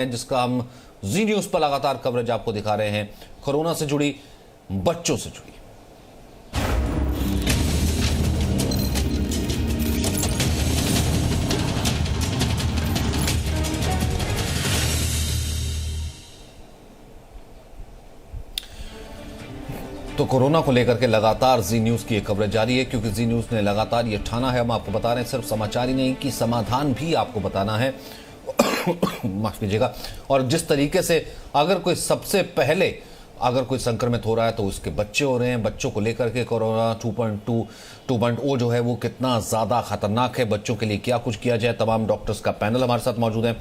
जिसका हम जी न्यूज पर लगातार कवरेज आपको दिखा रहे हैं, कोरोना से जुड़ी, बच्चों से जुड़ी। तो कोरोना को लेकर के लगातार जी न्यूज की कवरेज जारी है, क्योंकि जी न्यूज ने लगातार ये ठाना है, हम आपको बता रहे हैं, सिर्फ समाचार ही नहीं कि समाधान भी आपको बताना है। माफ कीजिएगा। और जिस तरीके से अगर कोई सबसे पहले अगर कोई संक्रमित हो रहा है तो उसके बच्चे हो रहे हैं, बच्चों को लेकर के कोरोना 2.0 जो है वो कितना ज्यादा खतरनाक है, बच्चों के लिए क्या कुछ किया जाए। तमाम डॉक्टर्स का पैनल हमारे साथ मौजूद है।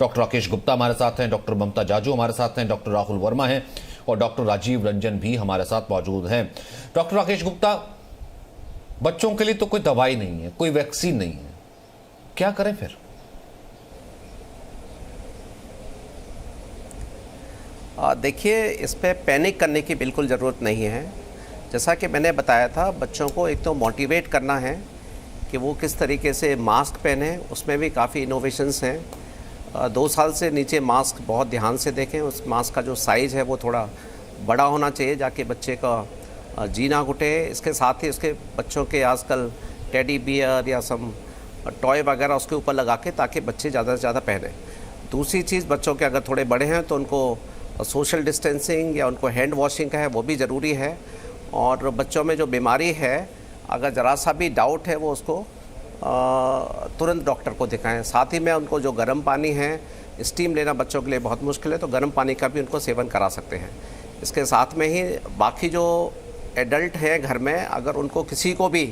डॉक्टर राकेश गुप्ता हमारे साथ हैं, डॉक्टर ममता जाजू हमारे साथ हैं, डॉक्टर राहुल वर्मा हैं और डॉक्टर राजीव रंजन भी हमारे साथ मौजूद हैं। डॉक्टर राकेश गुप्ता, बच्चों के लिए तो कोई दवाई नहीं है, कोई वैक्सीन नहीं है, क्या करें फिर? देखिए, इस पे पैनिक करने की बिल्कुल ज़रूरत नहीं है। जैसा कि मैंने बताया था, बच्चों को एक तो मोटिवेट करना है कि वो किस तरीके से मास्क पहने, उसमें भी काफ़ी इनोवेशंस हैं। 2 साल से नीचे मास्क बहुत ध्यान से देखें, उस मास्क का जो साइज़ है वो थोड़ा बड़ा होना चाहिए, जाके बच्चे का जी ना घुटे। इसके साथ ही उसके बच्चों के आजकल टेडी बियर या सम टॉय वगैरह उसके ऊपर लगा के, ताकि बच्चे ज़्यादा से ज़्यादा पहने। दूसरी चीज़, बच्चों के अगर थोड़े बड़े हैं तो उनको सोशल डिस्टेंसिंग या उनको हैंड वॉशिंग का है वो भी ज़रूरी है। और बच्चों में जो बीमारी है, अगर ज़रा सा भी डाउट है वो उसको तुरंत डॉक्टर को दिखाएं। साथ ही में उनको जो गर्म पानी है, स्टीम लेना बच्चों के लिए बहुत मुश्किल है, तो गर्म पानी का भी उनको सेवन करा सकते हैं। इसके साथ में ही बाकी जो एडल्ट हैं घर में, अगर उनको किसी को भी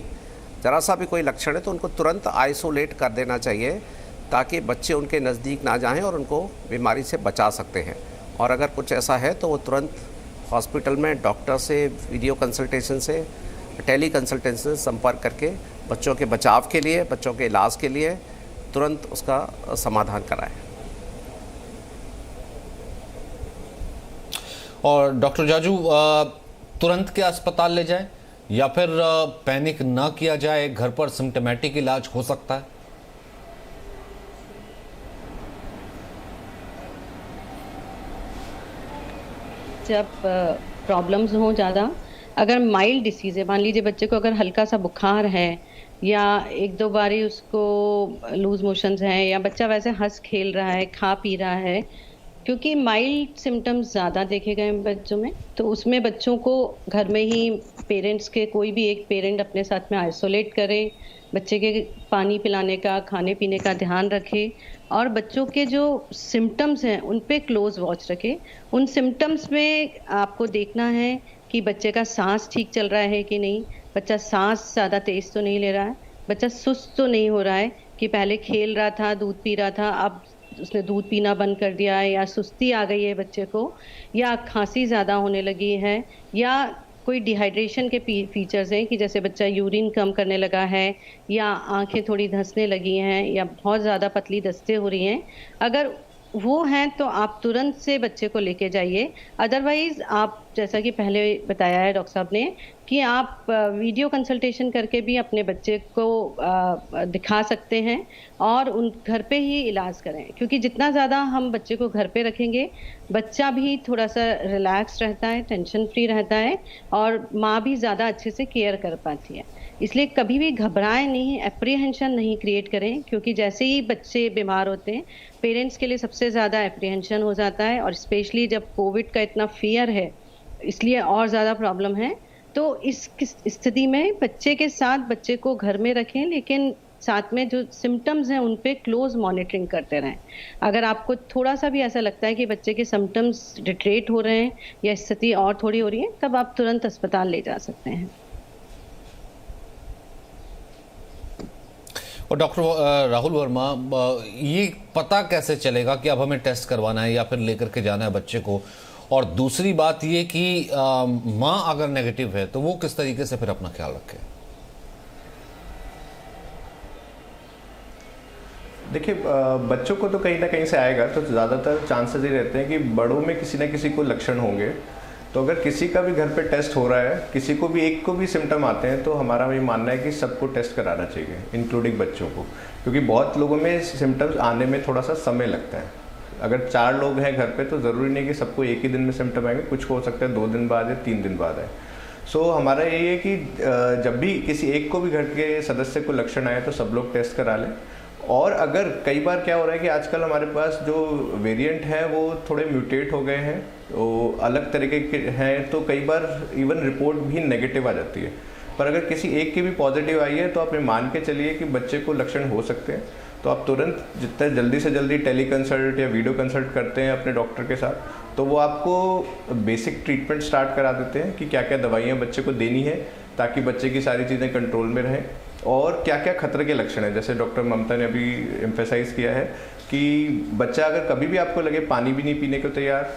ज़रा सा भी कोई लक्षण है तो उनको तुरंत आइसोलेट कर देना चाहिए, ताकि बच्चे उनके नज़दीक ना जाएँ और उनको बीमारी से बचा सकते हैं। और अगर कुछ ऐसा है तो वो तुरंत हॉस्पिटल में डॉक्टर से वीडियो कंसल्टेशन से, टेली कंसल्टेशन से संपर्क करके बच्चों के बचाव के लिए, बच्चों के इलाज के लिए तुरंत उसका समाधान कराएं। और डॉक्टर जाजू, तुरंत के अस्पताल ले जाएं या फिर पैनिक ना किया जाए, घर पर सिम्टोमेटिक इलाज हो सकता है? जब प्रॉब्लम्स हों ज़्यादा, अगर माइल्ड डिसीज़ है, मान लीजिए बच्चे को अगर हल्का सा बुखार है या 1-2 बारी उसको लूज मोशंस हैं, या बच्चा वैसे हंस खेल रहा है, खा पी रहा है, क्योंकि माइल्ड सिम्टम्स ज़्यादा देखे गए हैं बच्चों में, तो उसमें बच्चों को घर में ही पेरेंट्स के कोई भी एक पेरेंट अपने साथ में आइसोलेट करे, बच्चे के पानी पिलाने का, खाने पीने का ध्यान रखे और बच्चों के जो सिम्टम्स हैं उन पे क्लोज वॉच रखे। उन सिम्टम्स में आपको देखना है कि बच्चे का सांस ठीक चल रहा है कि नहीं, बच्चा सांस ज़्यादा तेज़ तो नहीं ले रहा है, बच्चा सुस्त तो नहीं हो रहा है कि पहले खेल रहा था, दूध पी रहा था, अब उसने दूध पीना बंद कर दिया है, या सुस्ती आ गई है बच्चे को, या खांसी ज़्यादा होने लगी है, या कोई डिहाइड्रेशन के फीचर्स हैं कि जैसे बच्चा यूरिन कम करने लगा है, या आंखें थोड़ी धंसने लगी हैं, या बहुत ज़्यादा पतली दस्तें हो रही हैं। अगर वो हैं तो आप तुरंत से बच्चे को लेके जाइए। अदरवाइज़ आप, जैसा कि पहले बताया है डॉक्टर साहब ने, कि आप वीडियो कंसल्टेशन करके भी अपने बच्चे को दिखा सकते हैं और उन घर पे ही इलाज करें, क्योंकि जितना ज़्यादा हम बच्चे को घर पे रखेंगे, बच्चा भी थोड़ा सा रिलैक्स रहता है, टेंशन फ्री रहता है और माँ भी ज़्यादा अच्छे से केयर कर पाती है। इसलिए कभी भी घबराएं नहीं, एप्रीहेंशन नहीं क्रिएट करें, क्योंकि जैसे ही बच्चे बीमार होते हैं, पेरेंट्स के लिए सबसे ज़्यादा एप्रीहेंशन हो जाता है, और स्पेशली जब कोविड का इतना फियर है, इसलिए और ज़्यादा प्रॉब्लम है। तो इस स्थिति में बच्चे के साथ बच्चे को घर में रखें, लेकिन साथ में जो सिम्टम्स हैं उन पे क्लोज मॉनिटरिंग करते रहें। अगर आपको थोड़ा सा भी ऐसा लगता है कि बच्चे के सिम्टम्स डिटेरेट हो रहे हैं या स्थिति और थोड़ी हो रही है, तब आप तुरंत अस्पताल ले जा सकते हैं। और डॉक्टर राहुल वर्मा, ये पता कैसे चलेगा कि अब हमें टेस्ट करवाना है या फिर लेकर के जाना है बच्चे को? और दूसरी बात ये कि माँ अगर नेगेटिव है तो वो किस तरीके से फिर अपना ख्याल रखे? देखिए, बच्चों को तो कहीं ना कहीं से आएगा, तो ज़्यादातर चांसेस ये रहते हैं कि बड़ों में किसी न किसी को लक्षण होंगे। तो अगर किसी का भी घर पे टेस्ट हो रहा है, किसी को भी एक को भी सिम्टम आते हैं, तो हमारा ये मानना है कि सबको टेस्ट कराना चाहिए, इंक्लूडिंग बच्चों को, क्योंकि बहुत लोगों में सिम्टम्स आने में थोड़ा सा समय लगता है। अगर 4 लोग हैं घर पे तो ज़रूरी नहीं कि सबको एक ही दिन में सिम्टम आएंगे, कुछ को हो सकता है 2 दिन बाद या 3 दिन बाद आए। सो हमारा यही है कि जब भी किसी एक को भी घर के सदस्य को लक्षण आए तो सब लोग टेस्ट करा लें। और अगर कई बार क्या हो रहा है कि आजकल हमारे पास जो वेरिएंट हैं वो थोड़े म्यूटेट हो गए हैं, वो अलग तरीके के हैं, तो कई बार इवन रिपोर्ट भी नेगेटिव आ जाती है। पर अगर किसी एक की भी पॉजिटिव आई है तो आप ये मान के चलिए कि बच्चे को लक्षण हो सकते हैं, तो आप तुरंत जितना जल्दी से जल्दी टेली कंसल्ट या वीडियो कंसल्ट करते हैं अपने डॉक्टर के साथ, तो वो आपको बेसिक ट्रीटमेंट स्टार्ट करा देते हैं कि क्या क्या दवाइयाँ बच्चे को देनी है ताकि बच्चे की सारी चीज़ें कंट्रोल में रहें, और क्या क्या खतरे के लक्षण हैं। जैसे डॉक्टर ममता ने अभी एम्फेसाइज किया है कि बच्चा अगर कभी भी आपको लगे पानी भी नहीं पीने को तैयार,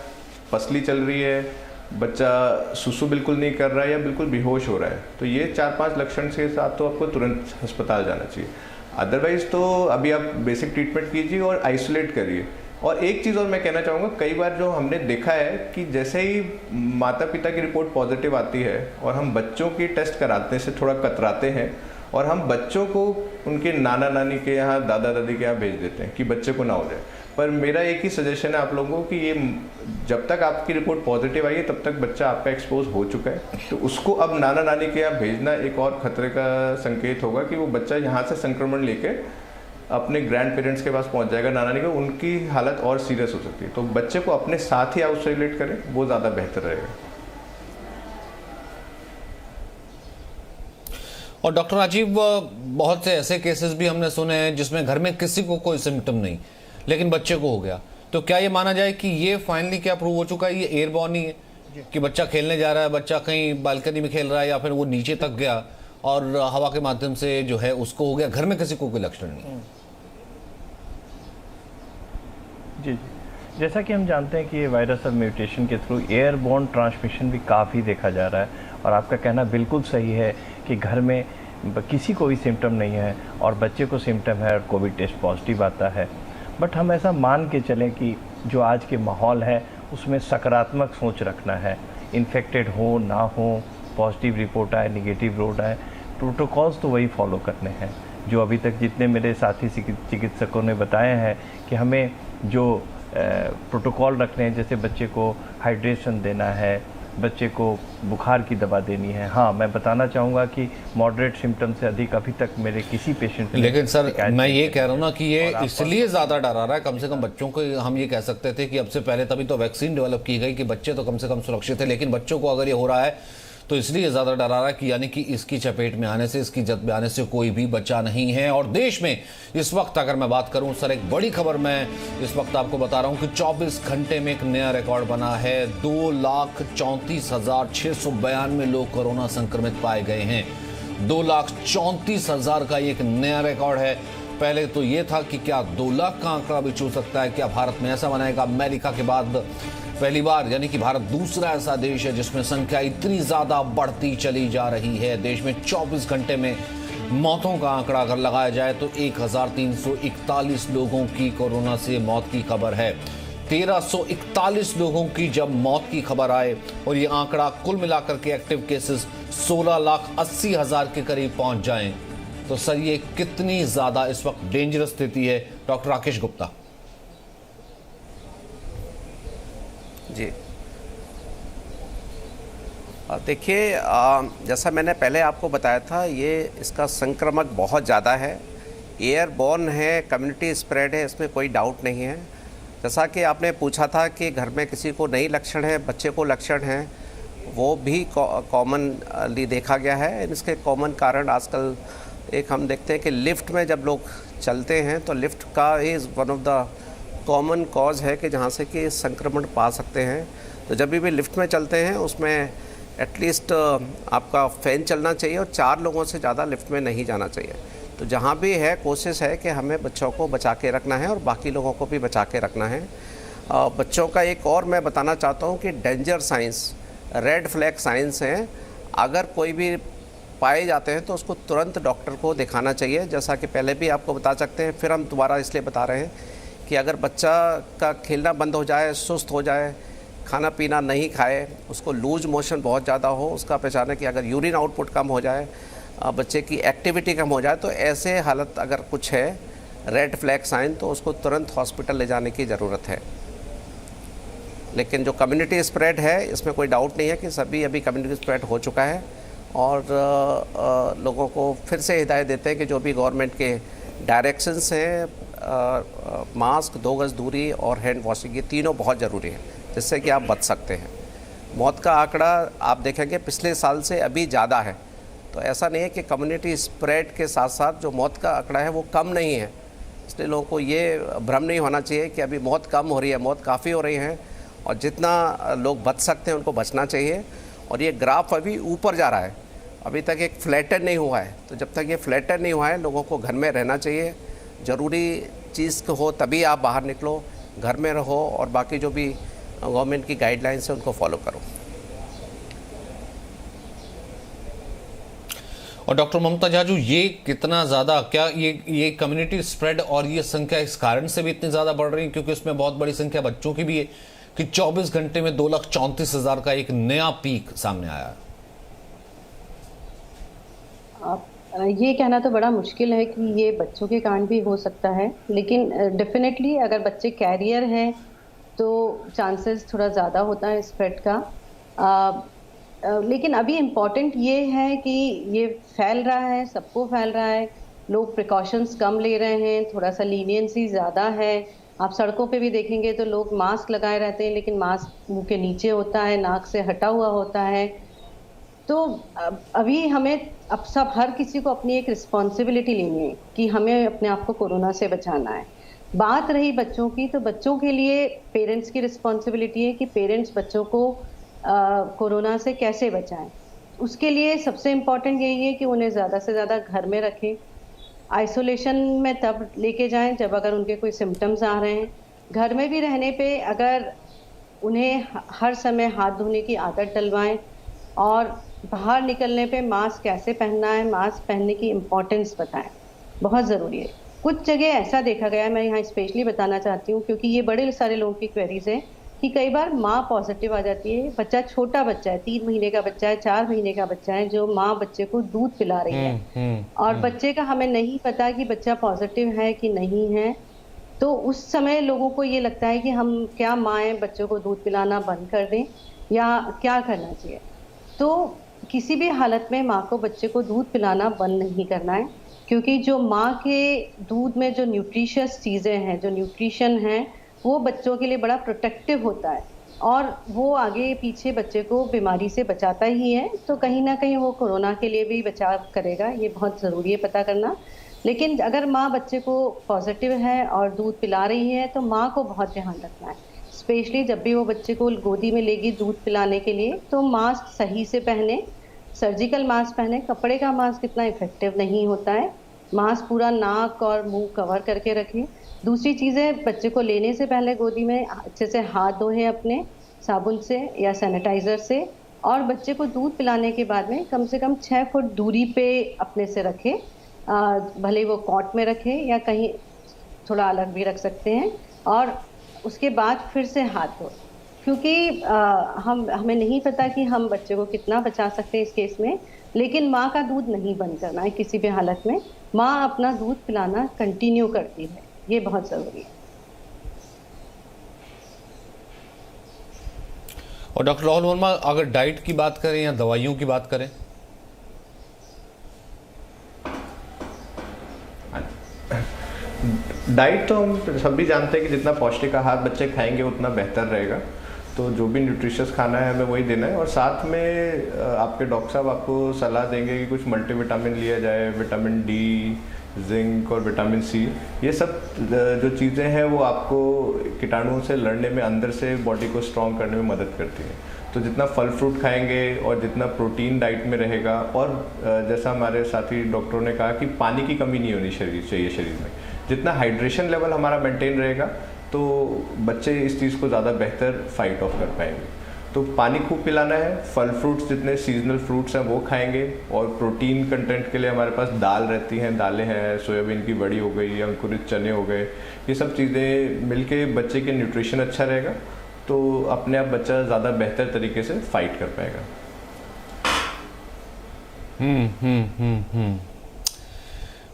पसली चल रही है, बच्चा सुसु बिल्कुल नहीं कर रहा है या बिल्कुल बेहोश हो रहा है, तो ये 4-5 लक्षण के साथ तो आपको तुरंत अस्पताल जाना चाहिए। अदरवाइज तो अभी आप बेसिक ट्रीटमेंट कीजिए और आइसोलेट करिए। और एक चीज़ और मैं कहना चाहूँगा, कई बार जो हमने देखा है कि जैसे ही माता पिता की रिपोर्ट पॉजिटिव आती है और हम बच्चों की टेस्ट कराने से थोड़ा कतराते हैं और हम बच्चों को उनके नाना नानी के यहाँ, दादा दादी के यहाँ भेज देते हैं कि बच्चे को ना हो जाए। पर मेरा एक ही सजेशन है आप लोगों को कि ये जब तक आपकी रिपोर्ट पॉजिटिव आई है तब तक बच्चा आपका एक्सपोज हो चुका है, तो उसको अब नाना नानी के यहाँ भेजना एक और खतरे का संकेत होगा कि वो बच्चा यहाँ से संक्रमण लेके अपने ग्रैंड पेरेंट्स के पास पहुँच जाएगा, नाना नानी को, उनकी हालत और सीरियस हो सकती है। तो बच्चे को अपने साथ ही आइसोलेट करें, वो ज़्यादा बेहतर रहेगा। और डॉक्टर राजीव, बहुत से ऐसे केसेस भी हमने सुने हैं जिसमें घर में किसी को कोई सिम्टम नहीं लेकिन बच्चे को हो गया, तो क्या ये माना जाए कि ये फाइनली क्या प्रूव हो चुका है, ये एयरबॉर्न ही है कि बच्चा खेलने जा रहा है, बच्चा कहीं बालकनी में खेल रहा है या फिर वो नीचे तक गया और हवा के माध्यम से जो है उसको हो गया, घर में किसी को कोई लक्षण नहीं? जी, जैसा कि हम जानते हैं कि ये वायरस अब म्यूटेशन के थ्रू एयरबॉर्न ट्रांसमिशन भी काफ़ी देखा जा रहा है, और आपका कहना बिल्कुल सही है कि घर में किसी को भी सिम्टम नहीं है और बच्चे को सिम्टम है और कोविड टेस्ट पॉजिटिव आता है। बट हम ऐसा मान के चलें कि जो आज के माहौल है उसमें सकारात्मक सोच रखना है, इन्फेक्टेड हो ना हो, पॉजिटिव रिपोर्ट आए, नेगेटिव रिपोर्ट आए, प्रोटोकॉल्स तो वही फॉलो करने हैं जो अभी तक जितने मेरे साथी चिकित्सकों ने बताए हैं कि हमें जो प्रोटोकॉल रखने हैं, जैसे बच्चे को हाइड्रेशन देना है, बच्चे को बुखार की दवा देनी है। हाँ, मैं बताना चाहूँगा कि मॉडरेट सिम्टम से अधिक अभी तक मेरे किसी पेशेंट ने, लेकिन सर मैं ये कह रहा हूँ ना कि ये इसलिए ज़्यादा डरा रहा है, कम से कम बच्चों को हम ये कह सकते थे कि अब से पहले तभी तो वैक्सीन डेवलप की गई कि बच्चे तो कम से कम सुरक्षित है, लेकिन बच्चों को अगर ये हो रहा है तो इसलिए ज़्यादा डरा रहा है कि यानी कि इसकी चपेट में आने से, इसकी जद में आने से कोई भी बचा नहीं है। और देश में इस वक्त अगर मैं बात करूं सर, एक बड़ी खबर मैं इस वक्त आपको बता रहा हूं कि 24 घंटे में एक नया रिकॉर्ड बना है। 2,34,692 लोग कोरोना संक्रमित पाए गए हैं। 2,34,000 का एक नया रिकॉर्ड है। पहले तो ये था कि क्या 2 लाख का आंकड़ा भी छू सकता है, क्या भारत में ऐसा बनाएगा? अमेरिका के बाद पहली बार, यानी कि भारत दूसरा ऐसा देश है जिसमें संख्या इतनी ज्यादा बढ़ती चली जा रही है। देश में 24 घंटे में मौतों का आंकड़ा अगर लगाया जाए तो 1,341 लोगों की कोरोना से मौत की खबर है। 1,341 लोगों की जब मौत की खबर आए और ये आंकड़ा कुल मिलाकर के एक्टिव केसेस 16,80,000 के करीब पहुंच जाएं, तो सर ये कितनी ज्यादा इस वक्त डेंजरस स्थिति है? डॉक्टर राकेश गुप्ता जी, देखिए, जैसा मैंने पहले आपको बताया था, ये इसका संक्रमक बहुत ज़्यादा है, एयरबॉर्न है, कम्युनिटी स्प्रेड है, इसमें कोई डाउट नहीं है। जैसा कि आपने पूछा था कि घर में किसी को नहीं लक्षण है, बच्चे को लक्षण हैं, वो भी कॉमनली देखा गया है। इसके कॉमन कारण आजकल एक हम देखते हैं कि लिफ्ट में जब लोग चलते हैं तो लिफ्ट का is one of the common cause है कि जहाँ से कि संक्रमण पा सकते हैं। तो जब भी लिफ्ट में चलते हैं उसमें एटलीस्ट आपका फ़ैन चलना चाहिए और 4 लोगों से ज़्यादा लिफ्ट में नहीं जाना चाहिए। तो जहाँ भी है कोशिश है कि हमें बच्चों को बचा के रखना है और बाकी लोगों को भी बचा के रखना है। बच्चों का एक और मैं बताना चाहता हूँ कि danger science, red flag science हैं, अगर कोई भी पाए जाते हैं तो उसको तुरंत डॉक्टर को दिखाना चाहिए। जैसा कि पहले भी आपको बता सकते हैं, फिर हम दोबारा इसलिए बता रहे हैं कि अगर बच्चा का खेलना बंद हो जाए, सुस्त हो जाए, खाना पीना नहीं खाए, उसको लूज मोशन बहुत ज़्यादा हो, उसका पहचान है कि अगर यूरिन आउटपुट कम हो जाए, बच्चे की एक्टिविटी कम हो जाए, तो ऐसे हालत अगर कुछ है रेड फ्लैग साइन, तो उसको तुरंत हॉस्पिटल ले जाने की ज़रूरत है। लेकिन जो कम्युनिटी स्प्रेड है इसमें कोई डाउट नहीं है कि सभी अभी कम्युनिटी स्प्रेड हो चुका है। और लोगों को फिर से हिदायत देते हैं कि जो भी गवर्नमेंट के डायरेक्शंस हैं, मास्क, 2 गज दूरी और हैंड वॉशिंग, ये तीनों बहुत ज़रूरी है जिससे कि आप बच सकते हैं। मौत का आंकड़ा आप देखेंगे पिछले साल से अभी ज़्यादा है, तो ऐसा नहीं है कि कम्युनिटी स्प्रेड के साथ साथ जो मौत का आंकड़ा है वो कम नहीं है। इसलिए लोगों को ये भ्रम नहीं होना चाहिए कि अभी मौत कम हो रही है, मौत काफ़ी हो रही है और जितना लोग बच सकते हैं उनको बचना चाहिए। और ये ग्राफ अभी ऊपर जा रहा है, अभी तक एक फ्लैटन नहीं हुआ है। तो जब तक ये फ्लैटन नहीं हुआ है लोगों को घर में रहना चाहिए। ज़रूरी चीज़ हो तभी आप बाहर निकलो, घर में रहो और बाकी जो भी गवर्नमेंट की गाइडलाइंस है उनको फॉलो करो। और डॉक्टर ममता जाजू, ये कितना ज़्यादा, क्या ये कम्युनिटी स्प्रेड और ये संख्या इस कारण से भी इतनी ज़्यादा बढ़ रही है क्योंकि उसमें बहुत बड़ी संख्या बच्चों की भी है कि 24 घंटे में 2,34,000 का एक नया पीक सामने आया? ये कहना तो बड़ा मुश्किल है कि ये बच्चों के कारण भी हो सकता है, लेकिन डेफिनेटली अगर बच्चे कैरियर हैं तो चांसेस थोड़ा ज़्यादा होता है स्प्रेड का। लेकिन अभी इम्पॉर्टेंट ये है कि ये फैल रहा है, सबको फैल रहा है, लोग प्रिकॉशंस कम ले रहे हैं, थोड़ा सा लीनियंसी ज़्यादा है। आप सड़कों पे भी देखेंगे तो लोग मास्क लगाए रहते हैं, लेकिन मास्क मुंह के नीचे होता है, नाक से हटा हुआ होता है। तो अभी हमें अब सब हर किसी को अपनी एक रिस्पॉन्सिबिलिटी लेनी है कि हमें अपने आप को कोरोना से बचाना है। बात रही बच्चों की, तो बच्चों के लिए पेरेंट्स की रिस्पॉन्सिबिलिटी है कि पेरेंट्स बच्चों को कोरोना से कैसे बचाएं। उसके लिए सबसे इम्पॉर्टेंट यही है कि उन्हें ज़्यादा से ज़्यादा घर में रखें। आइसोलेशन में तब लेके जाएं जब अगर उनके कोई सिम्टम्स आ रहे हैं। घर में भी रहने पे अगर उन्हें हर समय हाथ धोने की आदत डलवाएं और बाहर निकलने पे मास्क कैसे पहनना है, मास्क पहनने की इम्पोर्टेंस बताएं, बहुत ज़रूरी है। कुछ जगह ऐसा देखा गया है, मैं यहाँ स्पेशली बताना चाहती हूँ क्योंकि ये बड़े सारे लोगों की क्वेरीज है कि कई बार माँ पॉजिटिव आ जाती है, बच्चा छोटा बच्चा है, 3 महीने का बच्चा है, 4 महीने का बच्चा है, जो माँ बच्चे को दूध पिला रही है और बच्चे का हमें नहीं पता कि बच्चा पॉजिटिव है कि नहीं है। तो उस समय लोगों को ये लगता है कि हम क्या माएँ बच्चों को दूध पिलाना बंद कर दें या क्या करना चाहिए। तो किसी भी हालत में माँ को बच्चे को दूध पिलाना बंद नहीं करना है, क्योंकि जो माँ के दूध में जो न्यूट्रिशियस चीज़ें हैं, जो न्यूट्रिशन है, वो बच्चों के लिए बड़ा प्रोटेक्टिव होता है और वो आगे पीछे बच्चे को बीमारी से बचाता ही है। तो कहीं ना कहीं वो कोरोना के लिए भी बचाव करेगा, ये बहुत ज़रूरी है पता करना। लेकिन अगर माँ बच्चे को पॉजिटिव है और दूध पिला रही है तो माँ को बहुत ध्यान रखना है, स्पेशली जब भी वो बच्चे को गोदी में लेगी दूध पिलाने के लिए। तो मास्क सही से पहने, सर्जिकल मास्क पहने। कपड़े का मास्क इतना इफेक्टिव नहीं होता है, मास्क पूरा नाक और मुंह कवर करके रखें। दूसरी चीज़ें, बच्चे को लेने से पहले गोदी में अच्छे से हाथ धोएं अपने साबुन से या सैनिटाइज़र से, और बच्चे को दूध पिलाने के बाद में कम से कम 6 फुट दूरी पे अपने से रखें, भले वो कॉट में रखें या कहीं थोड़ा अलग भी रख सकते हैं। और उसके बाद फिर से हाथ धोएं, क्योंकि हमें नहीं पता कि हम बच्चे को कितना बचा सकते हैं इस केस में। लेकिन माँ का दूध नहीं बंद करना है किसी भी हालत में, माँ अपना दूध पिलाना कंटिन्यू करती है, ये बहुत ज़रूरी है। और डॉक्टर राहुल वर्मा, अगर डाइट की बात करें या दवाइयों की बात करें? डाइट तो हम सभी जानते हैं कि जितना पौष्टिक आहार बच्चे खाएंगे उतना बेहतर रहेगा। तो जो भी न्यूट्रिशियस खाना है हमें वही देना है। और साथ में आपके डॉक्टर साहब आपको सलाह देंगे कि कुछ मल्टीविटामिन लिया जाए, विटामिन डी, जिंक और विटामिन सी। ये सब जो चीज़ें हैं वो आपको कीटाणुओं से लड़ने में, अंदर से बॉडी को स्ट्रॉन्ग करने में मदद करती हैं। तो जितना फल फ्रूट खाएंगे और जितना प्रोटीन डाइट में रहेगा, और जैसा हमारे साथी डॉक्टरों ने कहा कि पानी की कमी नहीं होनी चाहिए शरीर में, जितना हाइड्रेशन लेवल हमारा मेंटेन रहेगा तो बच्चे इस चीज़ को ज़्यादा बेहतर फाइट ऑफ कर पाएंगे। तो पानी खूब पिलाना है, फल फ्रूट्स जितने सीजनल फ्रूट्स हैं वो खाएंगे, और प्रोटीन कंटेंट के लिए हमारे पास दाल रहती हैं, दालें हैं, सोयाबीन की बड़ी हो गई, अंकुरित चने हो गए, ये सब चीज़ें मिलके बच्चे के न्यूट्रिशन अच्छा रहेगा तो अपने आप बच्चा ज़्यादा बेहतर तरीके से फाइट कर पाएगा।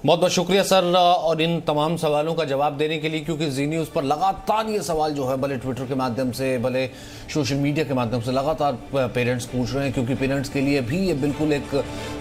बहुत बहुत शुक्रिया सर, और इन तमाम सवालों का जवाब देने के लिए, क्योंकि जी न्यूज़ पर लगातार ये सवाल जो है भले ट्विटर के माध्यम से भले सोशल मीडिया के माध्यम से लगातार पेरेंट्स पूछ रहे हैं, क्योंकि पेरेंट्स के लिए भी ये बिल्कुल एक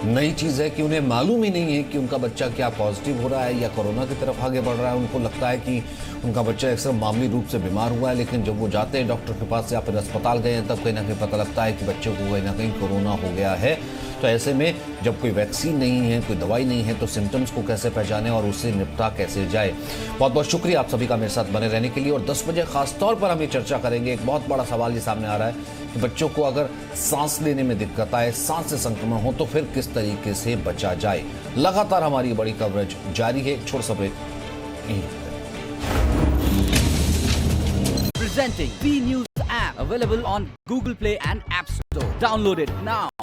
नई चीज़ है कि उन्हें मालूम ही नहीं है कि उनका बच्चा क्या पॉजिटिव हो रहा है या कोरोना की तरफ आगे बढ़ रहा है। उनको लगता है कि उनका बच्चा अक्सर मामूली रूप से बीमार हुआ है, लेकिन जब वो जाते हैं डॉक्टर के पास या फिर अस्पताल गए हैं, तब कहीं ना कहीं पता लगता है कि बच्चे को कहीं ना कहीं कोरोना हो गया है। तो ऐसे में जब कोई वैक्सीन नहीं है, कोई दवाई नहीं है, तो सिम्टम्स को कैसे पहचाने और उससे निपटा कैसे जाए। बहुत बहुत शुक्रिया आप सभी का मेरे साथ बने रहने के लिए। और 10 बजे खास तौर पर हम ये चर्चा करेंगे, एक बहुत बड़ा सवाल ये सामने आ रहा है कि बच्चों को अगर सांस लेने में दिक्कत आए, सांस से संक्रमण हो, तो फिर किस तरीके से बचा जाए। लगातार हमारी बड़ी कवरेज जारी है। छोड़ सब Presenting B News app available on Google Play and App Store. Download it now.